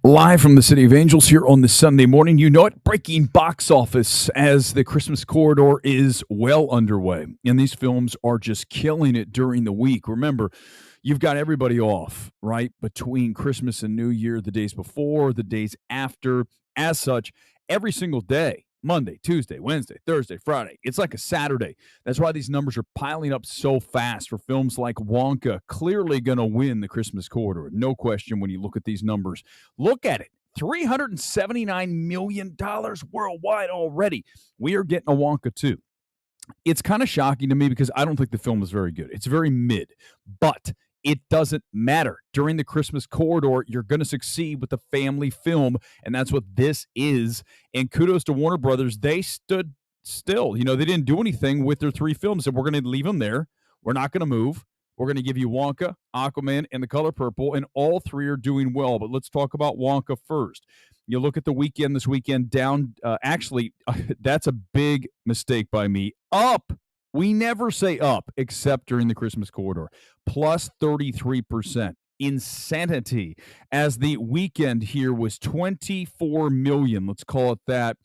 Live from the City of Angels here on this Sunday morning. You know it, breaking box office as the Christmas corridor is well underway. And these films are just killing it during the week. Remember, you've got everybody off, right? Between Christmas and New Year, the days before, the days after. As such, every single day, Monday, Tuesday, Wednesday, Thursday, Friday, it's like a Saturday. That's why these numbers are piling up so fast for films like Wonka, clearly going to win the Christmas corridor. No question when you look at these numbers. Look at it. $379 million worldwide already. We are getting a Wonka too. It's kind of shocking to me because I don't think the film is very good. It's very mid, but it doesn't matter. During the Christmas corridor, you're going to succeed with the family film, and that's what this is. And kudos to Warner Brothers. They stood still. You know, they didn't do anything with their three films, and we're going to leave them there. We're not going to move. We're going to give you Wonka, Aquaman, and The Color Purple, and all three are doing well. But let's talk about Wonka first. You look at the weekend this weekend down. That's a big mistake by me. Up. We never say up except during the Christmas corridor. Plus 33%. Insanity. As the weekend here was 24 million. Let's call it that.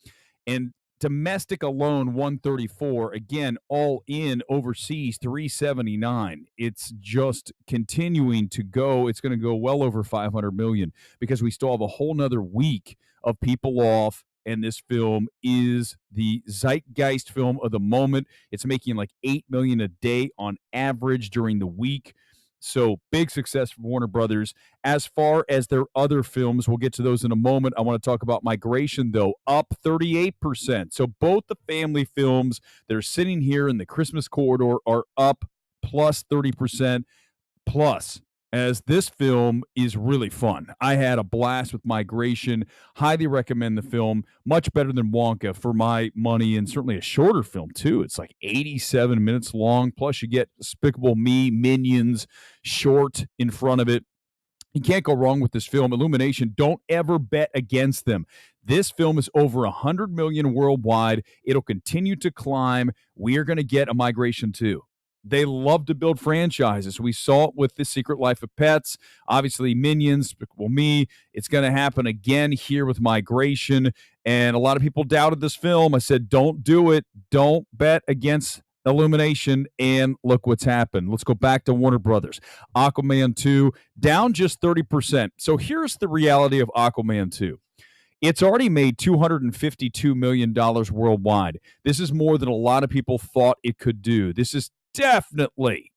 And domestic alone, 134. Again, all in overseas, 379. It's just continuing to go. It's going to go well over 500 million because we still have a whole nother week of people off. And this film is the zeitgeist film of the moment. It's making like 8 million a day on average during the week. So big success for Warner Brothers. As far as their other films, we'll get to those in a moment. I want to talk about Migration, though, up 38%. So both the family films that are sitting here in the Christmas corridor are up plus 30%. Plus, as this film is really fun. I had a blast with Migration. Highly recommend the film. Much better than Wonka for my money, and certainly a shorter film, too. It's like 87 minutes long. Plus, you get Despicable Me, Minions, short in front of it. You can't go wrong with this film. Illumination, don't ever bet against them. This film is over 100 million worldwide. It'll continue to climb. We are going to get a Migration, too. They love to build franchises. We saw it with The Secret Life of Pets, obviously Minions, Despicable Me. It's going to happen again here with Migration. And a lot of people doubted this film. I said, don't do it. Don't bet against Illumination. And look what's happened. Let's go back to Warner Brothers. Aquaman 2, down just 30%. So here's the reality of Aquaman 2. It's already made $252 million worldwide. This is more than a lot of people thought it could do. This is definitely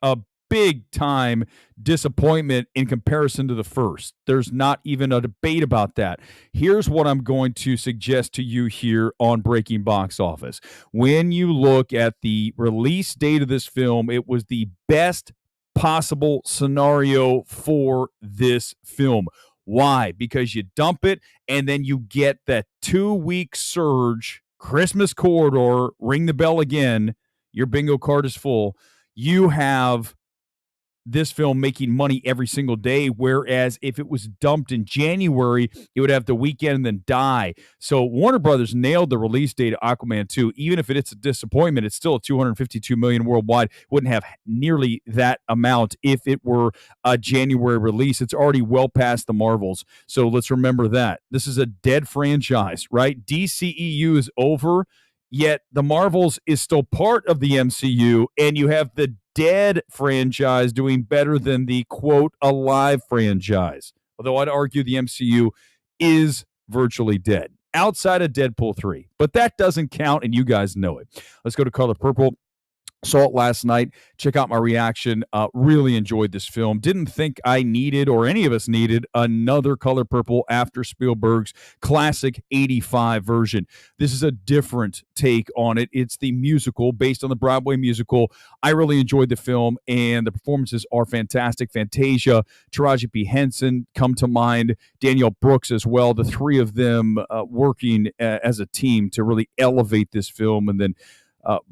a big-time disappointment in comparison to the first. There's not even a debate about that. Here's what I'm going to suggest to you here on Breaking Box Office. When you look at the release date of this film, it was the best possible scenario for this film. Why? Because you dump it, and then you get that 2-week surge, Christmas corridor, ring the bell again, your bingo card is full. You have this film making money every single day, whereas if it was dumped in January, it would have the weekend and then die. So Warner Brothers nailed the release date of Aquaman 2. Even if it's a disappointment, it's still a $252 million worldwide. Wouldn't have nearly that amount if it were a January release. It's already well past the Marvels. So let's remember that. This is a dead franchise, right? DCEU is over. Yet the Marvels is still part of the MCU, and you have the dead franchise doing better than the, quote, alive franchise. Although I'd argue the MCU is virtually dead, outside of Deadpool 3. But that doesn't count, and you guys know it. Let's go to Color Purple. Saw it last night. Check out my reaction. Really enjoyed this film. Didn't think I needed, or any of us needed, another Color Purple after Spielberg's classic 85 version. This is a different take on it. It's the musical based on the Broadway musical. I really enjoyed the film, and the performances are fantastic. Fantasia, Taraji P. Henson come to mind, Danielle Brooks as well. The three of them working as a team to really elevate this film, and then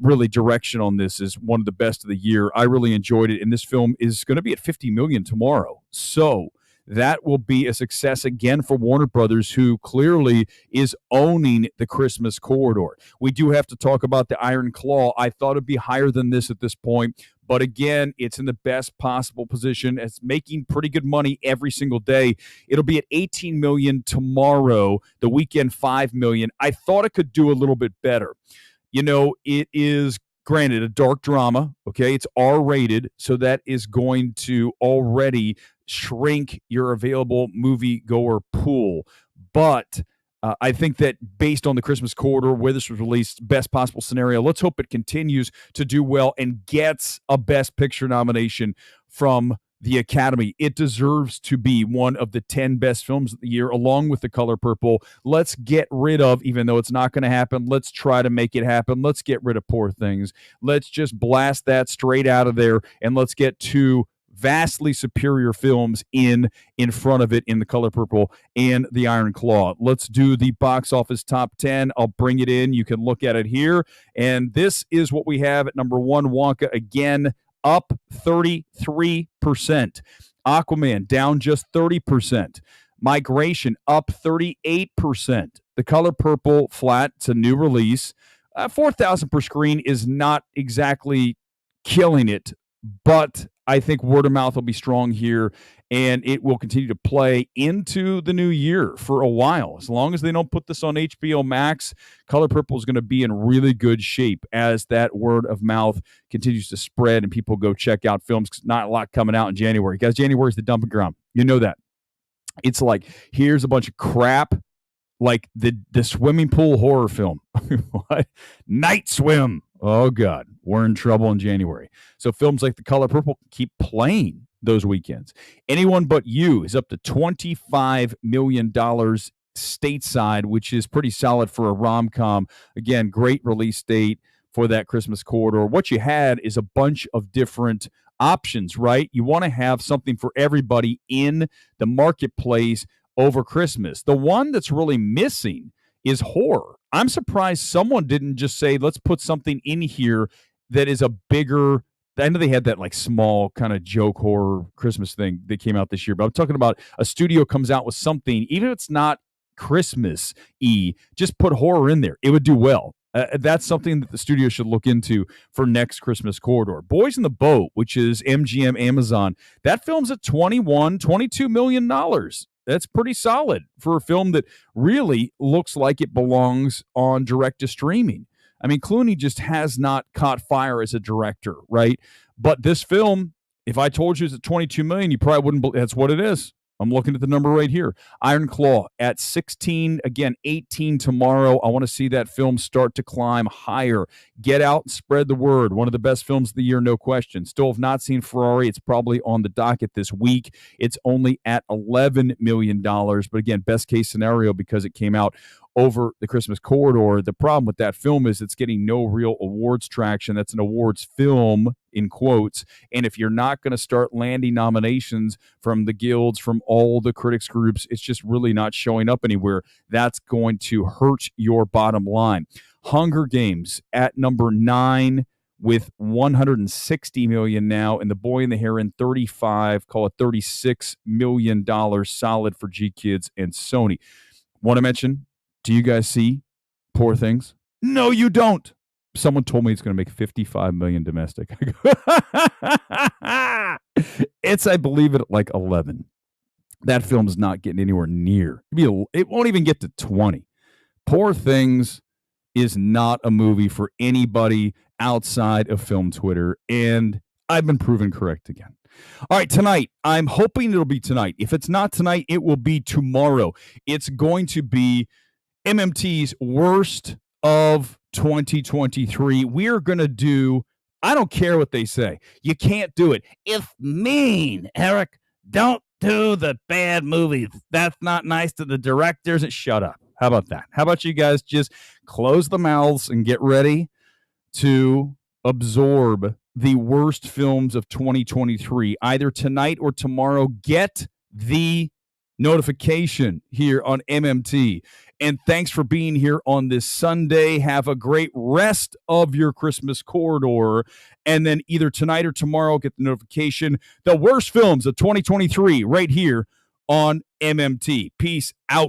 really direction on this is one of the best of the year. I really enjoyed it, and this film is going to be at 50 million tomorrow. So that will be a success again for Warner Brothers, who clearly is owning the Christmas corridor. We do have to talk about the Iron Claw. I thought it'd be higher than this at this point, but again, it's in the best possible position. It's making pretty good money every single day. It'll be at $18 million tomorrow. The weekend, $5 million. I thought it could do a little bit better. It is, granted, a dark drama. Okay, it's R-rated, so that is going to already shrink your available moviegoer pool. But I think that based on the Christmas corridor, where this was released, best possible scenario, let's hope it continues to do well and gets a Best Picture nomination from the Academy. It deserves to be one of the 10 best films of the year, along with The Color Purple. Let's get rid of, even though it's not going to happen, let's try to make it happen. Let's get rid of Poor Things. Let's just blast that straight out of there, and let's get two vastly superior films in front of it in The Color Purple and The Iron Claw. Let's do the box office top 10. I'll bring it in. You can look at it here. And this is what we have at number 1, Wonka, again, up 33%. Aquaman, down just 30%. Migration, up 38%. The Color Purple, flat. It's a new release. 4,000 per screen is not exactly killing it, but I think word of mouth will be strong here, and it will continue to play into the new year for a while. As long as they don't put this on HBO Max, Color Purple is going to be in really good shape as that word of mouth continues to spread and people go check out films. Not a lot coming out in January, because January is the dumping ground. You know that. It's like, here's a bunch of crap, like the swimming pool horror film. What? Night Swim. Oh, God, we're in trouble in January. So films like The Color Purple keep playing those weekends. Anyone But You is up to $25 million stateside, which is pretty solid for a rom-com. Again, great release date for that Christmas corridor. What you had is a bunch of different options, right? You want to have something for everybody in the marketplace over Christmas. The one that's really missing is horror. I'm surprised someone didn't just say, let's put something in here that is a bigger, I know they had that like small kind of joke horror Christmas thing that came out this year, but I'm talking about a studio comes out with something, even if it's not Christmas-y, just put horror in there. It would do well. That's something that the studio should look into for next Christmas corridor. Boys in the Boat, which is MGM Amazon, that film's at $22 million. That's pretty solid for a film that really looks like it belongs on direct-to-streaming. I mean, Clooney just has not caught fire as a director, right? But this film, if I told you it's at $22 million, you probably wouldn't believe that's what it is. I'm looking at the number right here. Iron Claw at 16, again, 18 tomorrow. I want to see that film start to climb higher. Get out and spread the word. One of the best films of the year, no question. Still have not seen Ferrari. It's probably on the docket this week. It's only at $11 million. But again, best case scenario because it came out over the Christmas corridor. The problem with that film is it's getting no real awards traction. That's an awards film, in quotes. And if you're not going to start landing nominations from the guilds, from all the critics groups, it's just really not showing up anywhere. That's going to hurt your bottom line. Hunger Games at number 9 with $160 million now, and The Boy and the Heron 35, call it $36 million solid for G Kids and Sony. Want to mention, do you guys see Poor Things? No, you don't. Someone told me it's going to make $55 million domestic. It's, I believe, at like 11. That film is not getting anywhere near. It won't even get to 20. Poor Things is not a movie for anybody outside of film Twitter, and I've been proven correct again. All right, tonight, I'm hoping it'll be tonight. If it's not tonight, it will be tomorrow. It's going to be MMT's worst of 2023. We are going to do, I don't care what they say. You can't do it. It's mean, Eric. Don't do the bad movies. That's not nice to the directors. Shut up. How about that? How about you guys just close the mouths and get ready to absorb the worst films of 2023, either tonight or tomorrow. Get the notification here on MMT. And thanks for being here on this Sunday. Have a great rest of your Christmas corridor. And then either tonight or tomorrow, get the notification. The worst films of 2023 right here on MMT. Peace out.